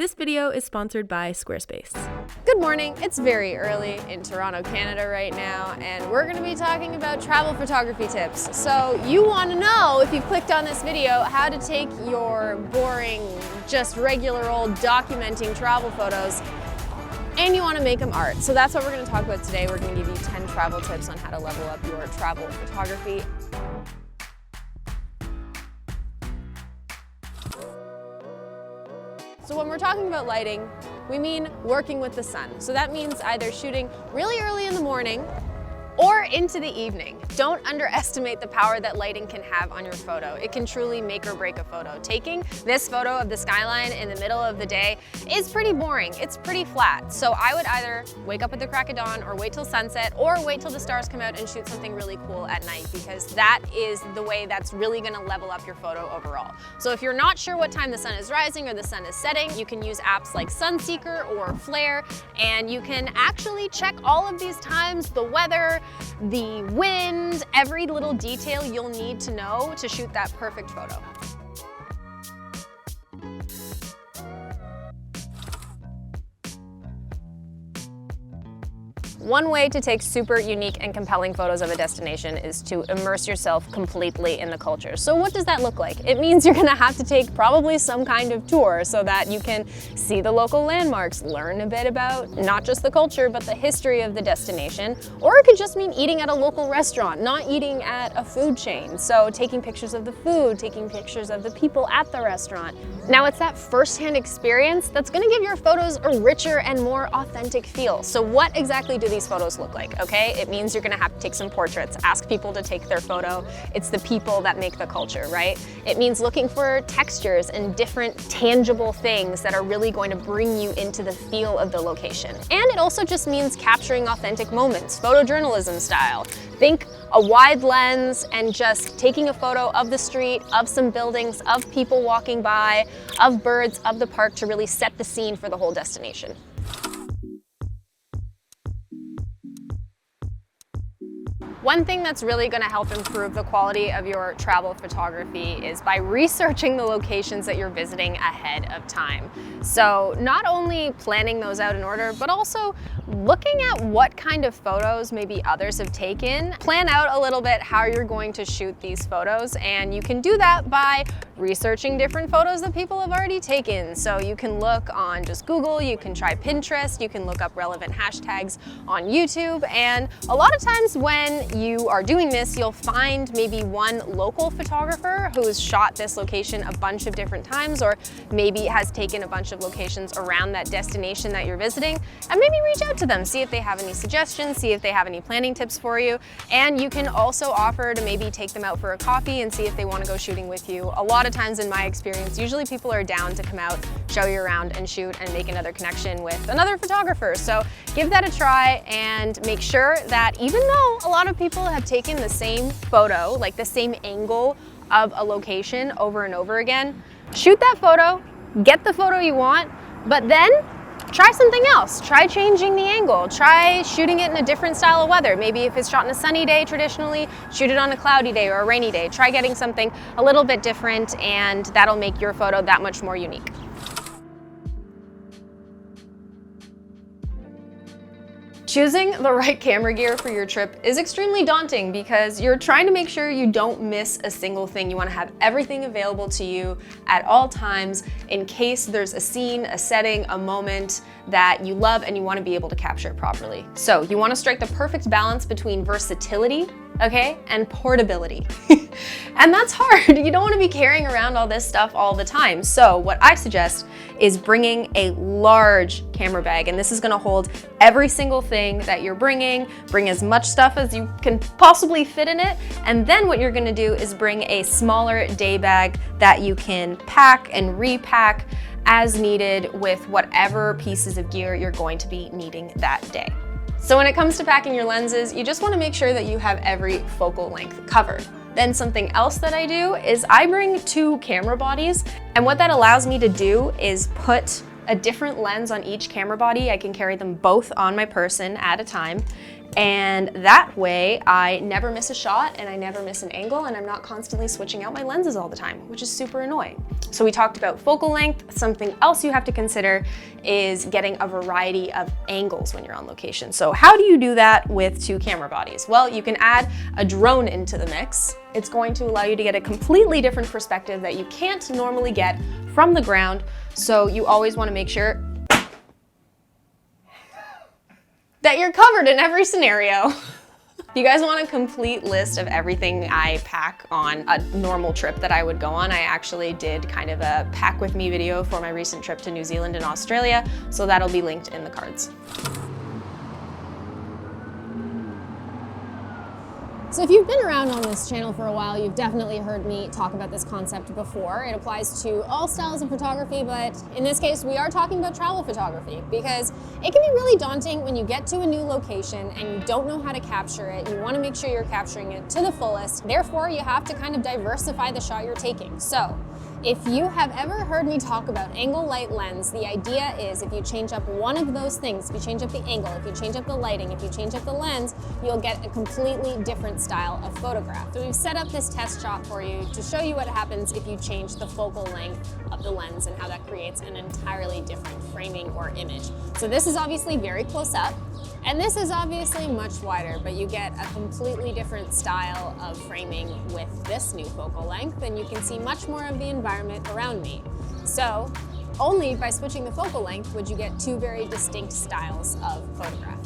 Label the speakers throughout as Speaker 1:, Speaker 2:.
Speaker 1: This video is sponsored by Squarespace.
Speaker 2: Good morning. It's very early in Toronto, Canada right now, and we're going to be talking about travel photography tips. So you want to know, if you've clicked on this video, how to take your boring, just regular old documenting travel photos and you want to make them art. So that's what we're going to talk about today. We're going to give you 10 travel tips on how to level up your travel photography. So when we're talking about lighting, we mean working with the sun. So that means either shooting really early in the morning or into the evening. Don't underestimate the power that lighting can have on your photo. It can truly make or break a photo. Taking this photo of the skyline in the middle of the day is pretty boring. It's pretty flat. So I would either wake up at the crack of dawn or wait till sunset or wait till the stars come out and shoot something really cool at night, because that is the way that's really gonna level up your photo overall. So if you're not sure what time the sun is rising or the sun is setting, you can use apps like Sunseeker or Flare, and you can actually check all of these times, the weather, the wind, every little detail you'll need to know to shoot that perfect photo. One way to take super unique and compelling photos of a destination is to immerse yourself completely in the culture. So what does that look like? It means you're gonna have to take probably some kind of tour so that you can see the local landmarks, learn a bit about not just the culture, but the history of the destination. Or it could just mean eating at a local restaurant, not eating at a food chain. So taking pictures of the food, taking pictures of the people at the restaurant. Now it's that firsthand experience that's gonna give your photos a richer and more authentic feel. So what exactly do these photos look like, okay? It means you're gonna have to take some portraits, ask people to take their photo. It's the people that make the culture, right? It means looking for textures and different tangible things that are really going to bring you into the feel of the location. And it also just means capturing authentic moments, photojournalism style. Think a wide lens and just taking a photo of the street, of some buildings, of people walking by, of birds, of the park to really set the scene for the whole destination. One thing that's really going to help improve the quality of your travel photography is by researching the locations that you're visiting ahead of time. So not only planning those out in order, but also looking at what kind of photos maybe others have taken. Plan out a little bit how you're going to shoot these photos, and you can do that by researching different photos that people have already taken. So you can look on just Google, you can try Pinterest, you can look up relevant hashtags on YouTube, and a lot of times when you are doing this, you'll find maybe one local photographer who's shot this location a bunch of different times, or maybe has taken a bunch of locations around that destination that you're visiting, and maybe reach out to them, see if they have any suggestions, see if they have any planning tips for you. And you can also offer to maybe take them out for a coffee and see if they want to go shooting with you. A lot of times in my experience, usually people are down to come out, show you around and shoot and make another connection with another photographer. So give that a try and make sure that even though a lot of people have taken the same photo, like the same angle of a location over and over again, shoot that photo, get the photo you want, but then try something else. Try changing the angle. Try shooting it in a different style of weather. Maybe if it's shot on a sunny day traditionally, shoot it on a cloudy day or a rainy day. Try getting something a little bit different, and that'll make your photo that much more unique. Choosing the right camera gear for your trip is extremely daunting because you're trying to make sure you don't miss a single thing. You want to have everything available to you at all times in case there's a scene, a setting, a moment that you love and you want to be able to capture it properly. So you want to strike the perfect balance between versatility, okay, and portability. And that's hard. You don't want to be carrying around all this stuff all the time. So what I suggest is bringing a large camera bag, and this is going to hold every single thing that you're bringing. Bring as much stuff as you can possibly fit in it, and then what you're going to do is bring a smaller day bag that you can pack and repack as needed with whatever pieces of gear you're going to be needing that day. So when it comes to packing your lenses, you just want to make sure that you have every focal length covered. Then something else that I do is I bring 2 camera bodies, and what that allows me to do is put a different lens on each camera body. I can carry them both on my person at a time. And that way I never miss a shot and I never miss an angle, and I'm not constantly switching out my lenses all the time, which is super annoying. So we talked about focal length. Something else you have to consider is getting a variety of angles when you're on location. So how do you do that with two camera bodies? Well, you can add a drone into the mix. It's going to allow you to get a completely different perspective that you can't normally get from the ground. So you always want to make sure that you're covered in every scenario. If you guys want a complete list of everything I pack on a normal trip that I would go on, I actually did kind of a pack with me video for my recent trip to New Zealand and Australia, so that'll be linked in the cards.
Speaker 3: So if you've been around on this channel for a while, you've definitely heard me talk about this concept before. It applies to all styles of photography, but in this case, we are talking about travel photography because it can be really daunting when you get to a new location and you don't know how to capture it. You want to make sure you're capturing it to the fullest. Therefore, you have to kind of diversify the shot you're taking. So if you have ever heard me talk about angle, light, lens, the idea is if you change up one of those things, if you change up the angle, if you change up the lighting, if you change up the lens, you'll get a completely different style of photograph. So we've set up this test shot for you to show you what happens if you change the focal length of the lens and how that creates an entirely different framing or image. So this is obviously very close up, and this is obviously much wider, but you get a completely different style of framing with this new focal length, and you can see much more of the environment around me. So only by switching the focal length would you get two very distinct styles of photograph.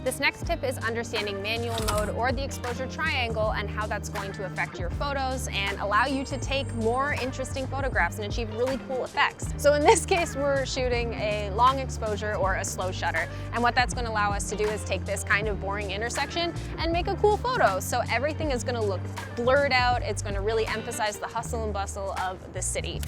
Speaker 2: This next tip is understanding manual mode or the exposure triangle and how that's going to affect your photos and allow you to take more interesting photographs and achieve really cool effects. So in this case, we're shooting a long exposure or a slow shutter. And what that's going to allow us to do is take this kind of boring intersection and make a cool photo. So everything is going to look blurred out. It's going to really emphasize the hustle and bustle of the city.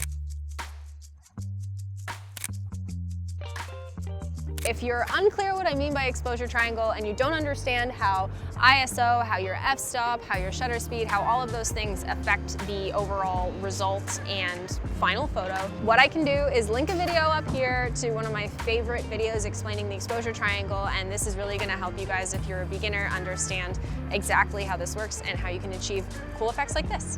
Speaker 2: If you're unclear what I mean by exposure triangle and you don't understand how ISO, how your f-stop, how your shutter speed, how all of those things affect the overall result and final photo, what I can do is link a video up here to one of my favorite videos explaining the exposure triangle, and this is really going to help you guys, if you're a beginner, understand exactly how this works and how you can achieve cool effects like this.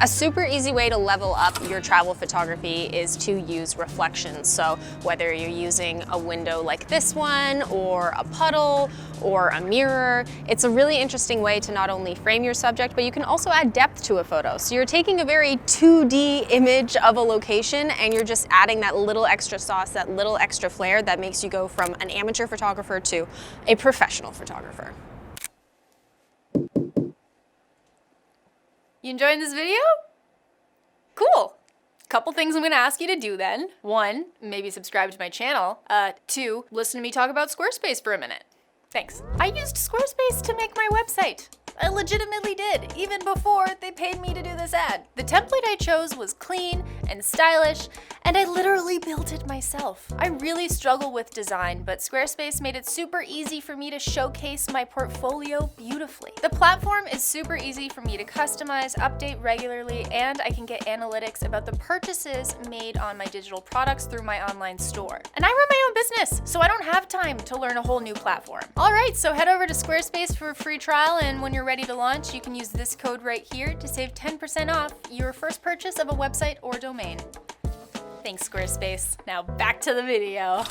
Speaker 2: A super easy way to level up your travel photography is to use reflections. So whether you're using a window like this one, or a puddle, or a mirror, it's a really interesting way to not only frame your subject, but you can also add depth to a photo. So you're taking a very 2D image of a location and you're just adding that little extra sauce, that little extra flair that makes you go from an amateur photographer to a professional photographer.
Speaker 1: You enjoying this video? Cool. Couple things I'm gonna ask you to do then. 1, maybe subscribe to my channel. 2, listen to me talk about Squarespace for a minute. Thanks. I used Squarespace to make my website. I legitimately did, even before they paid me to do this ad. The template I chose was clean and stylish, and I literally built it myself. I really struggle with design, but Squarespace made it super easy for me to showcase my portfolio beautifully. The platform is super easy for me to customize, update regularly, and I can get analytics about the purchases made on my digital products through my online store. And I run my own business, so I don't have time to learn a whole new platform. All right, so head over to Squarespace for a free trial, and when you're ready to launch, you can use this code right here to save 10% off your first purchase of a website or domain. Thanks, Squarespace. Now back to the video.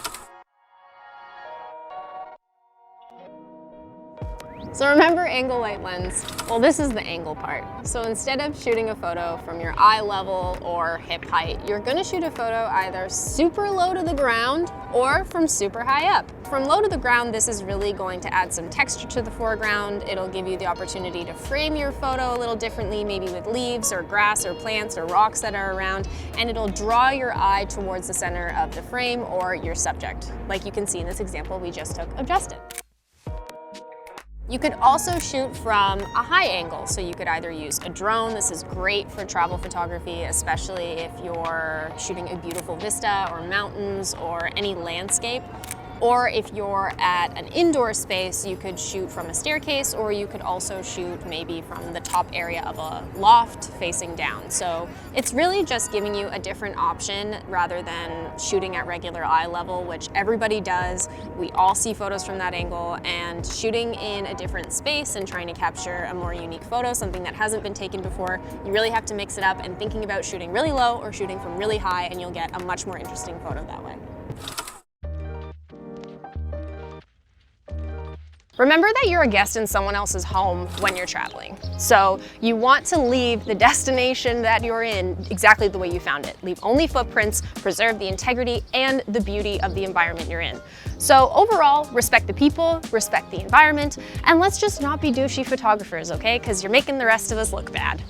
Speaker 2: So remember angle, light, lens? Well, this is the angle part. So instead of shooting a photo from your eye level or hip height, you're gonna shoot a photo either super low to the ground or from super high up. From low to the ground, this is really going to add some texture to the foreground. It'll give you the opportunity to frame your photo a little differently, maybe with leaves or grass or plants or rocks that are around, and it'll draw your eye towards the center of the frame or your subject, like you can see in this example we just took of Justin. You could also shoot from a high angle, so you could either use a drone. This is great for travel photography, especially if you're shooting a beautiful vista or mountains or any landscape. Or if you're at an indoor space, you could shoot from a staircase, or you could also shoot maybe from the top area of a loft facing down. So it's really just giving you a different option rather than shooting at regular eye level, which everybody does. We all see photos from that angle, and shooting in a different space and trying to capture a more unique photo, something that hasn't been taken before, you really have to mix it up and thinking about shooting really low or shooting from really high, and you'll get a much more interesting photo that way. Remember that you're a guest in someone else's home when you're traveling. So you want to leave the destination that you're in exactly the way you found it. Leave only footprints, preserve the integrity and the beauty of the environment you're in. So overall, respect the people, respect the environment, and let's just not be douchey photographers, okay? Because you're making the rest of us look bad.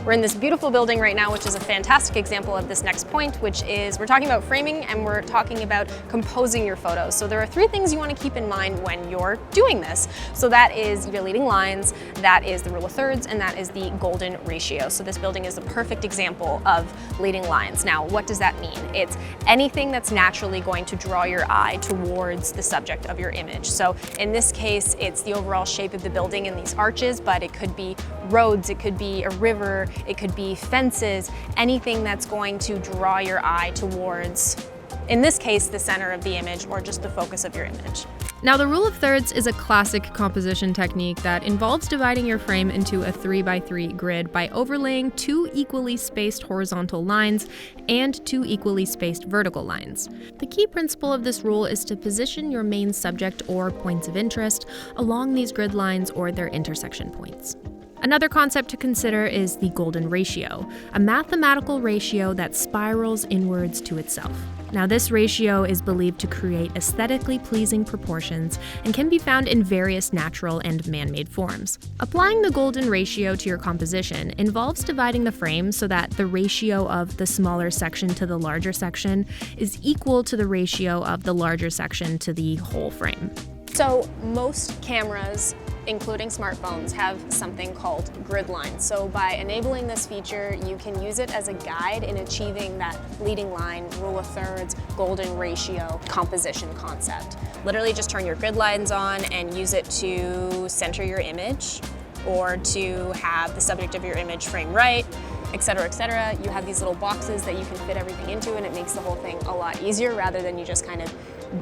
Speaker 2: We're in this beautiful building right now, which is a fantastic example of this next point, which is we're talking about framing and we're talking about composing your photos. So there are 3 things you want to keep in mind when you're doing this. So that is your leading lines, that is the rule of thirds, and that is the golden ratio. So this building is the perfect example of leading lines. Now, what does that mean? It's anything that's naturally going to draw your eye towards the subject of your image. So in this case, it's the overall shape of the building and these arches, but it could be roads, it could be a river, it could be fences, anything that's going to draw your eye towards, in this case, the center of the image or just the focus of your image.
Speaker 4: Now, the rule of thirds is a classic composition technique that involves dividing your frame into a 3x3 grid by overlaying 2 equally spaced horizontal lines and 2 equally spaced vertical lines. The key principle of this rule is to position your main subject or points of interest along these grid lines or their intersection points. Another concept to consider is the golden ratio, a mathematical ratio that spirals inwards to itself. Now, this ratio is believed to create aesthetically pleasing proportions and can be found in various natural and man-made forms. Applying the golden ratio to your composition involves dividing the frame so that the ratio of the smaller section to the larger section is equal to the ratio of the larger section to the whole frame.
Speaker 2: So most cameras, including smartphones, have something called grid lines. So by enabling this feature, you can use it as a guide in achieving that leading line, rule of thirds, golden ratio composition concept. Literally just turn your grid lines on and use it to center your image or to have the subject of your image frame right, etc., etc. You have these little boxes that you can fit everything into, and it makes the whole thing a lot easier rather than you just kind of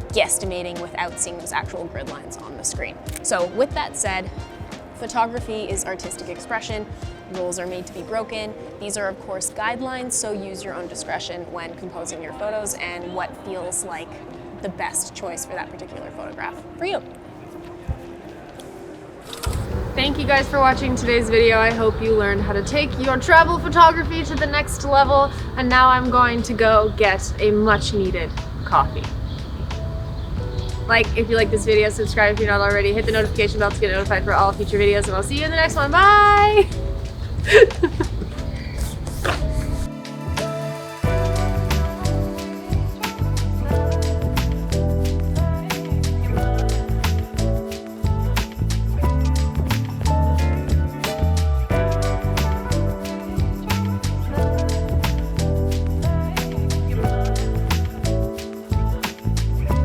Speaker 2: guesstimating without seeing those actual grid lines on the screen. So with that said, photography is artistic expression. Rules are made to be broken. These are of course guidelines, so use your own discretion when composing your photos and what feels like the best choice for that particular photograph for you.
Speaker 4: Thank you guys for watching today's video. I hope you learned how to take your travel photography to the next level. And now I'm going to go get a much needed coffee. Like if you like this video, subscribe if you're not already, hit the notification bell to get notified for all future videos, and I'll see you in the next one. Bye!